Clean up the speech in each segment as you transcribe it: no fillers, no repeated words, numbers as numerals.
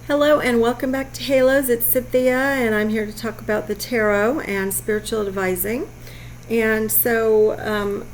Hello and welcome back to Halos. It's Cynthia and I'm here to talk about the tarot and spiritual advising. And so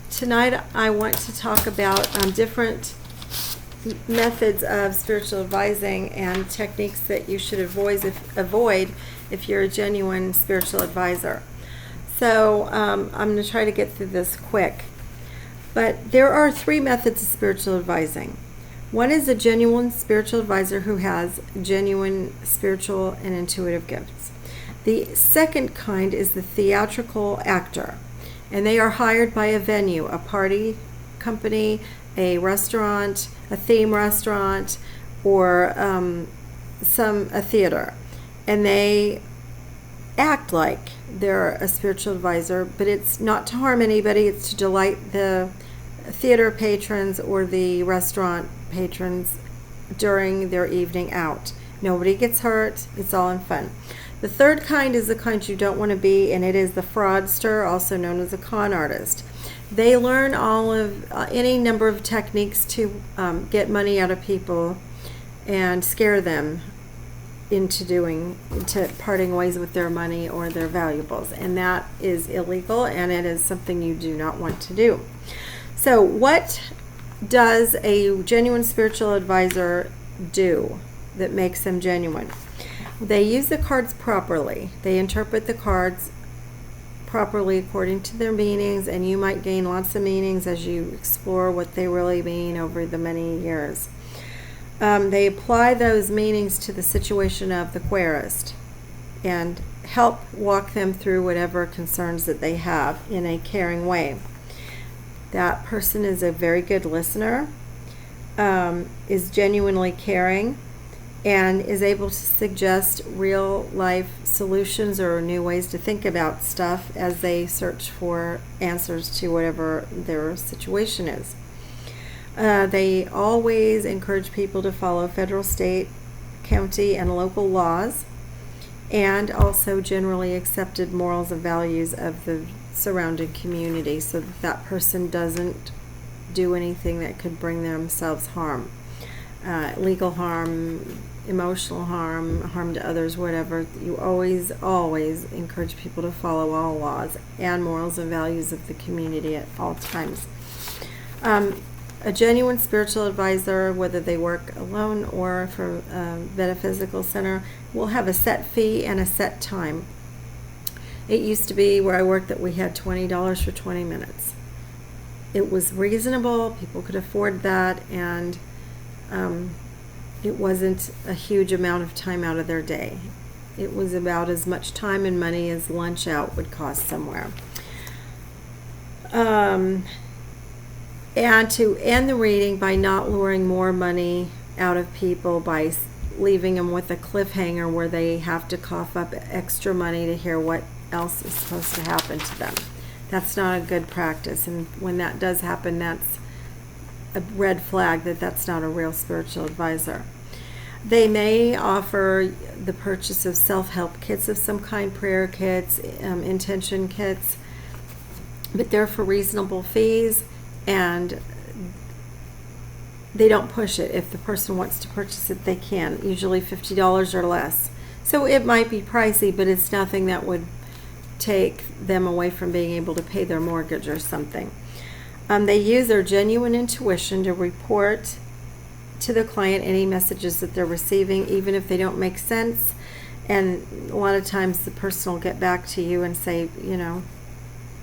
tonight I want to talk about different methods of spiritual advising and techniques that you should avoid if you're a genuine spiritual advisor. So I'm going to try to get through this quick. But there are three methods of spiritual advising. One is a genuine spiritual advisor who has genuine spiritual and intuitive gifts. The second kind is the theatrical actor, and they are hired by a venue, a party company, a restaurant, a theme restaurant, or a theater, and they act like they're a spiritual advisor, but it's not to harm anybody, it's to delight the theater patrons or the restaurant patrons during their evening out. Nobody gets hurt, it's all in fun. The third kind is the kind you don't want to be, and it is the fraudster, also known as a con artist. They learn all of any number of techniques to get money out of people and scare them into parting ways with their money or their valuables, and that is illegal, and it is something you do not want to do. So what does a genuine spiritual advisor do that makes them genuine? They use the cards properly. They interpret the cards properly according to their meanings, and you might gain lots of meanings as you explore what they really mean over the many years. They apply those meanings to the situation of the querist and help walk them through whatever concerns that they have in a caring way. That person is a very good listener, is genuinely caring, and is able to suggest real life solutions or new ways to think about stuff as they search for answers to whatever their situation is. They always encourage people to follow federal, state, county, and local laws, and also generally accepted morals and values of the surrounding community, so that that person doesn't do anything that could bring themselves harm, legal harm, emotional harm, harm to others, whatever. You always encourage people to follow all laws and morals and values of the community at all times. A genuine spiritual advisor, whether they work alone or for a metaphysical center, will have a set fee and a set time. It used to be where I worked that we had $20 for 20 minutes. It was reasonable, people could afford that, and it wasn't a huge amount of time out of their day. It was about as much time and money as lunch out would cost somewhere. And to end the reading by not luring more money out of people by leaving them with a cliffhanger where they have to cough up extra money to hear what else is supposed to happen to them. That's not a good practice, and when that does happen, that's a red flag that that's not a real spiritual advisor. They may offer the purchase of self-help kits of some kind, prayer kits, intention kits, but they're for reasonable fees, and they don't push it. If the person wants to purchase it, they can, usually $50 or less. So it might be pricey, but it's nothing that would take them away from being able to pay their mortgage or something. They use their genuine intuition to report to the client any messages that they're receiving, even if they don't make sense. And a lot of times the person will get back to you and say, you know,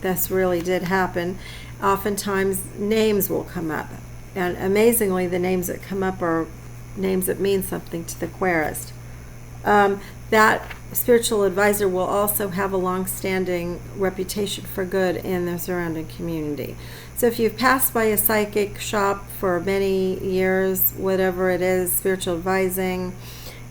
this really did happen. Oftentimes names will come up, and amazingly the names that come up are names that mean something to the querist. That spiritual advisor will also have a long-standing reputation for good in the surrounding community. So if you've passed by a psychic shop for many years, whatever it is, spiritual advising,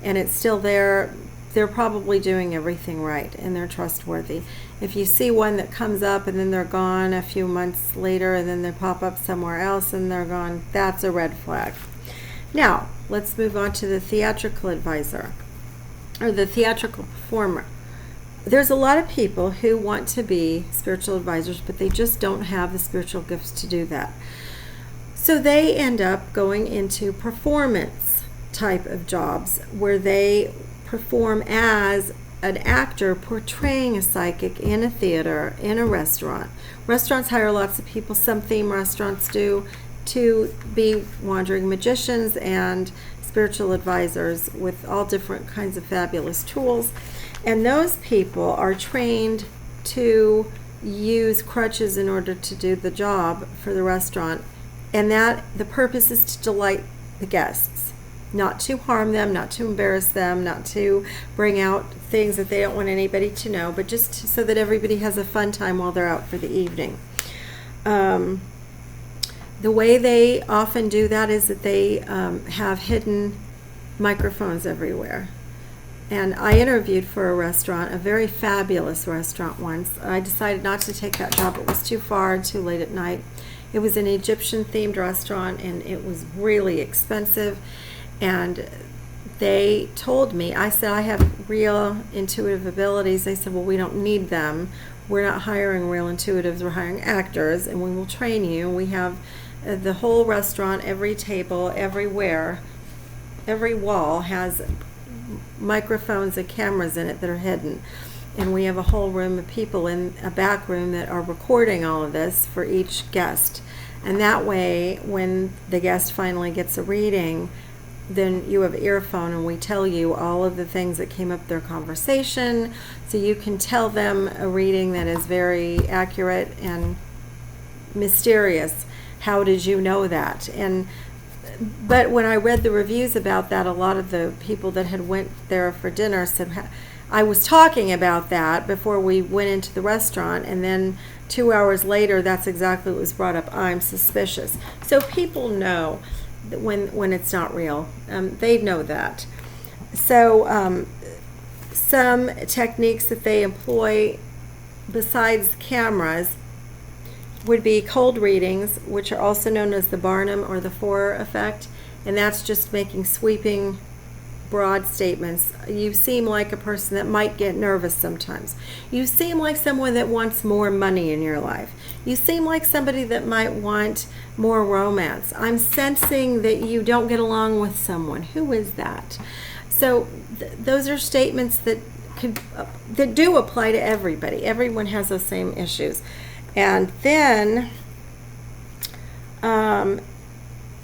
and it's still there, they're probably doing everything right and they're trustworthy. If you see one that comes up and then they're gone a few months later and then they pop up somewhere else and they're gone, that's a red flag. Now, let's move on to the theatrical advisor, or the theatrical performer. There's a lot of people who want to be spiritual advisors, but they just don't have the spiritual gifts to do that. So they end up going into performance type of jobs where they perform as an actor portraying a psychic in a theater, in a restaurant. Restaurants hire lots of people, some theme restaurants do, to be wandering magicians and spiritual advisors with all different kinds of fabulous tools. And those people are trained to use crutches in order to do the job for the restaurant. And that the purpose is to delight the guests, not to harm them, not to embarrass them, not to bring out things that they don't want anybody to know, but just so that everybody has a fun time while they're out for the evening. The way they often do that is that they have hidden microphones everywhere. And I interviewed for a restaurant, a very fabulous restaurant once. I decided not to take that job. It was too far and too late at night. It was an Egyptian-themed restaurant, and it was really expensive. And they told me, I said, I have real intuitive abilities. They said, well, we don't need them. We're not hiring real intuitives. We're hiring actors, and we will train you. We have the whole restaurant, every table, everywhere, every wall has microphones and cameras in it that are hidden. And we have a whole room of people in a back room that are recording all of this for each guest. And that way, when the guest finally gets a reading, then you have earphone and we tell you all of the things that came up their conversation, so you can tell them a reading that is very accurate and mysterious. How did you know that? But when I read the reviews about that, a lot of the people that had went there for dinner said, I was talking about that before we went into the restaurant, and then 2 hours later, that's exactly what was brought up. I'm suspicious. So people know when it's not real. They know that. So some techniques that they employ besides cameras would be cold readings, which are also known as the Barnum or the Forer effect, and that's just making sweeping, broad statements. You seem like a person that might get nervous sometimes. You seem like someone that wants more money in your life. You seem like somebody that might want more romance. I'm sensing that you don't get along with someone. Who is that? So those are statements that do apply to everybody. Everyone has those same issues. And then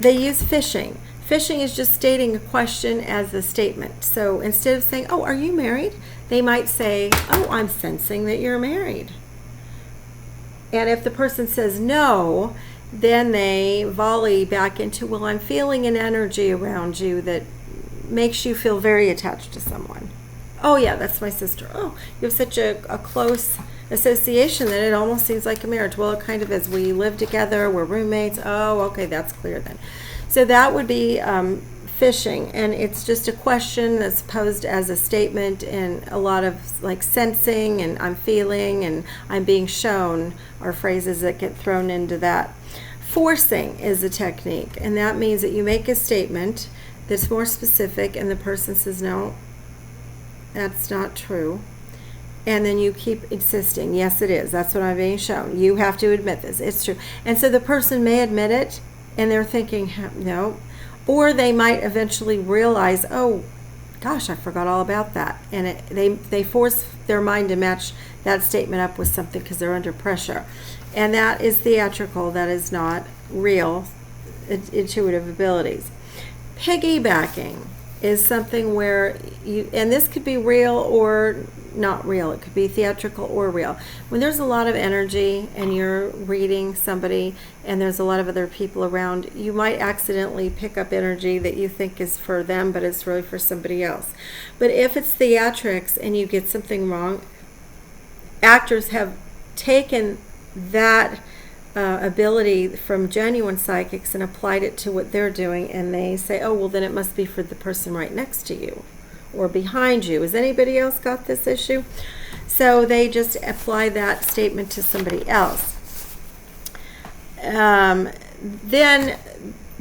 they use fishing. Fishing is just stating a question as a statement. So instead of saying, oh, are you married? They might say, oh, I'm sensing that you're married. And if the person says no, then they volley back into, well, I'm feeling an energy around you that makes you feel very attached to someone. Oh, yeah, that's my sister. Oh, you have such a close association that it almost seems like a marriage. Well, it kind of is. We live together. We're roommates. Oh, okay, that's clear then. So that would be fishing, and it's just a question that's posed as a statement, and a lot of like sensing and I'm feeling and I'm being shown are phrases that get thrown into that. Forcing is a technique, and that means that you make a statement that's more specific and the person says, no, that's not true. And then you keep insisting, yes, it is. That's what I'm being shown. You have to admit this. It's true. And so the person may admit it, and they're thinking, no. Or they might eventually realize, oh, gosh, I forgot all about that. And they force their mind to match that statement up with something because they're under pressure. And that is theatrical. That is not real intuitive abilities. Piggybacking is something where you, and this could be real or not real. It could be theatrical or real. When there's a lot of energy and you're reading somebody and there's a lot of other people around, you might accidentally pick up energy that you think is for them, but it's really for somebody else. But if it's theatrics and you get something wrong, actors have taken that ability from genuine psychics and applied it to what they're doing, and they say, oh, well, then it must be for the person right next to you or behind you. Has anybody else got this issue? So they just apply that statement to somebody else. Then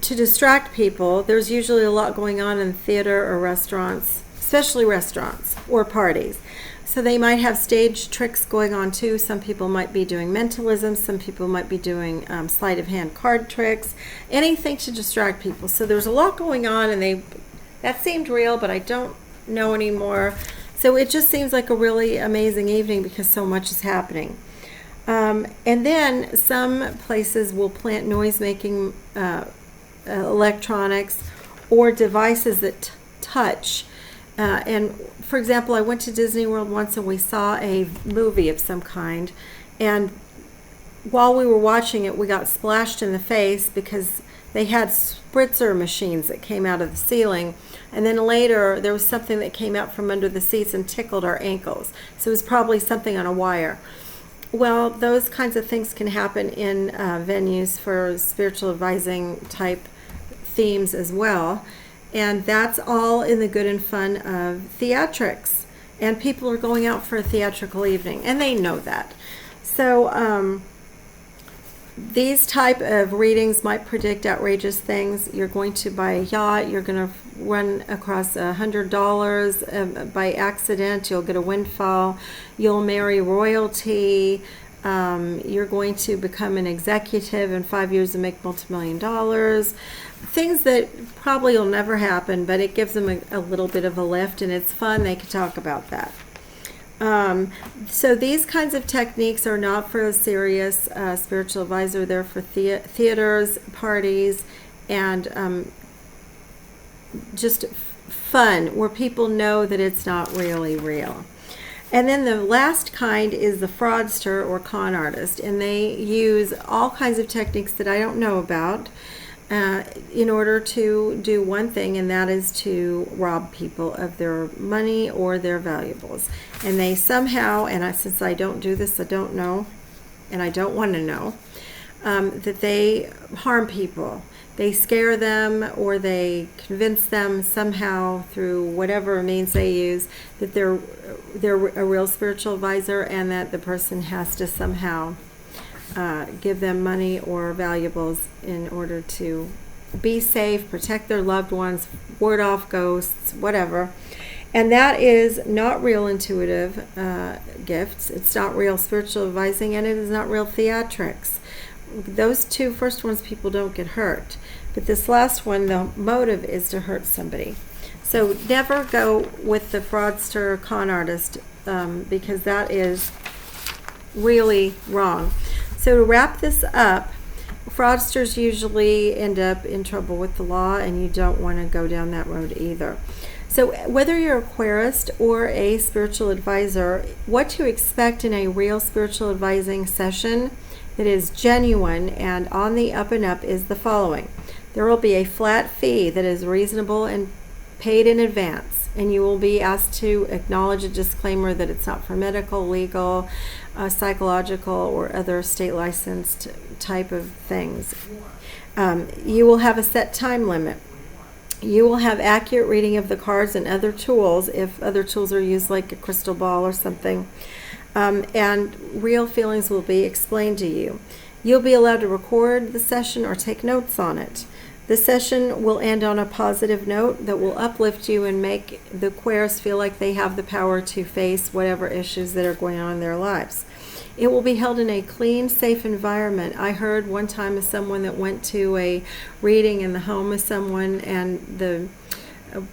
to distract people, there's usually a lot going on in theater or restaurants, especially restaurants or parties. So they might have stage tricks going on too. Some people might be doing mentalism. Some people might be doing sleight of hand card tricks. Anything to distract people. So there's a lot going on, and they that seemed real, but I don't know anymore. So it just seems like a really amazing evening because so much is happening. And then some places will plant noise-making electronics or devices that touch. And for example, I went to Disney World once and we saw a movie of some kind, and while we were watching it, we got splashed in the face because they had spritzer machines that came out of the ceiling, and then later there was something that came out from under the seats and tickled our ankles. So it was probably something on a wire. Well, those kinds of things can happen in venues for spiritual advising type themes as well. And that's all in the good and fun of theatrics. And people are going out for a theatrical evening, and they know that. So these type of readings might predict outrageous things. You're going to buy a yacht. You're going to run across $100 by accident. You'll get a windfall. You'll marry royalty. You're going to become an executive in 5 years and make multi-million dollars. Things that probably will never happen, but it gives them a little bit of a lift, and it's fun. They can talk about that. So these kinds of techniques are not for a serious spiritual advisor. They're for theaters, parties, and just fun, where people know that it's not really real. And then the last kind is the fraudster or con artist, and they use all kinds of techniques that I don't know about in order to do one thing, and that is to rob people of their money or their valuables. And they somehow, and since I don't do this, I don't know, and I don't want to know, that they harm people. They scare them, or they convince them somehow through whatever means they use that they're a real spiritual advisor, and that the person has to somehow give them money or valuables in order to be safe, protect their loved ones, ward off ghosts, whatever. And that is not real intuitive gifts. It's not real spiritual advising, and it is not real theatrics. Those two first ones, people don't get hurt. But this last one, the motive is to hurt somebody. So never go with the fraudster con artist because that is really wrong. So to wrap this up, fraudsters usually end up in trouble with the law, and you don't want to go down that road either. So whether you're a querist or a spiritual advisor, what to expect in a real spiritual advising session that is genuine and on the up and up is the following. There will be a flat fee that is reasonable and paid in advance, and you will be asked to acknowledge a disclaimer that it's not for medical, legal, psychological, or other state licensed type of things. You will have a set time limit. You will have accurate reading of the cards and other tools, if other tools are used, like a crystal ball or something. And real feelings will be explained to you. You'll be allowed to record the session or take notes on it. The session will end on a positive note that will uplift you and make the querist feel like they have the power to face whatever issues that are going on in their lives. It will be held in a clean, safe environment. I heard one time of someone that went to a reading in the home of someone, and the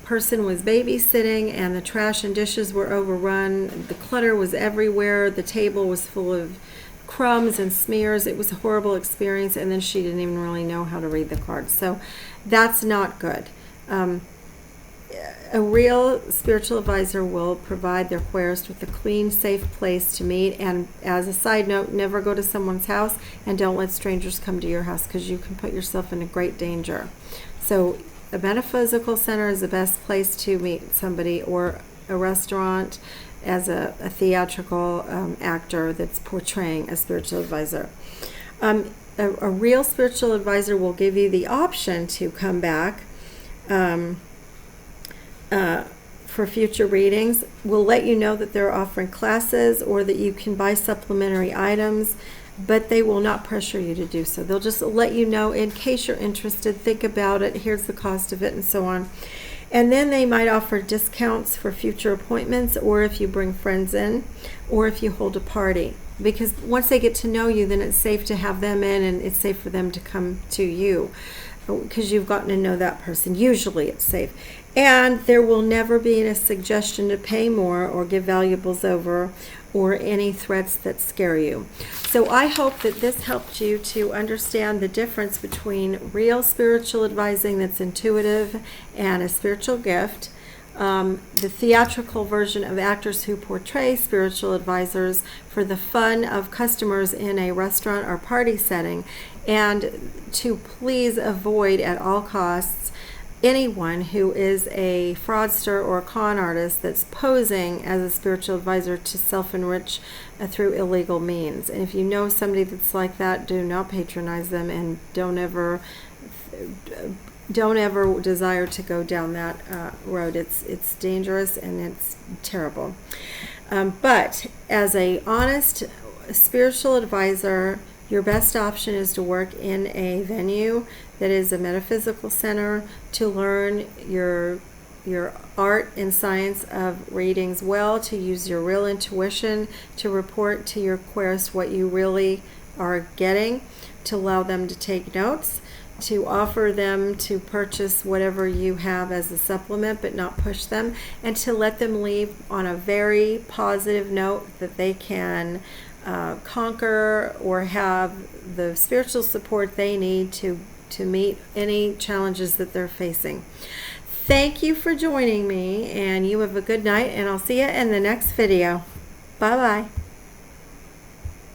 person was babysitting, and the trash and dishes were overrun. The clutter was everywhere. The table was full of crumbs and smears. It was a horrible experience, and then she didn't even really know how to read the cards. So that's not good. A real spiritual advisor will provide their querist with a clean, safe place to meet. And as a side note, never go to someone's house, and don't let strangers come to your house, because you can put yourself in a great danger. So a metaphysical center is the best place to meet somebody, or a restaurant as a theatrical actor that's portraying a spiritual advisor. A real spiritual advisor will give you the option to come back for future readings. Will let you know that they're offering classes, or that you can buy supplementary items, but they will not pressure you to do so. They'll just let you know in case you're interested, think about it, here's the cost of it, and so on. And then they might offer discounts for future appointments, or if you bring friends in, or if you hold a party. Because once they get to know you, then it's safe to have them in, and it's safe for them to come to you. because you've gotten to know that person. Usually it's safe. And there will never be a suggestion to pay more or give valuables over or any threats that scare you. So I hope that this helped you to understand the difference between real spiritual advising that's intuitive and a spiritual gift. The theatrical version of actors who portray spiritual advisors for the fun of customers in a restaurant or party setting, and to please avoid at all costs anyone who is a fraudster or a con artist that's posing as a spiritual advisor to self-enrich through illegal means. And if you know somebody that's like that, do not patronize them, and don't ever desire to go down that road. It's dangerous and it's terrible. But as a honest spiritual advisor, your best option is to work in a venue that is a metaphysical center, to learn your art and science of readings well, to use your real intuition, to report to your querist what you really are getting, to allow them to take notes, to offer them to purchase whatever you have as a supplement but not push them, and to let them leave on a very positive note that they can conquer or have the spiritual support they need to meet any challenges that they're facing. Thank you for joining me, and you have a good night, and I'll see you in the next video. Bye-bye.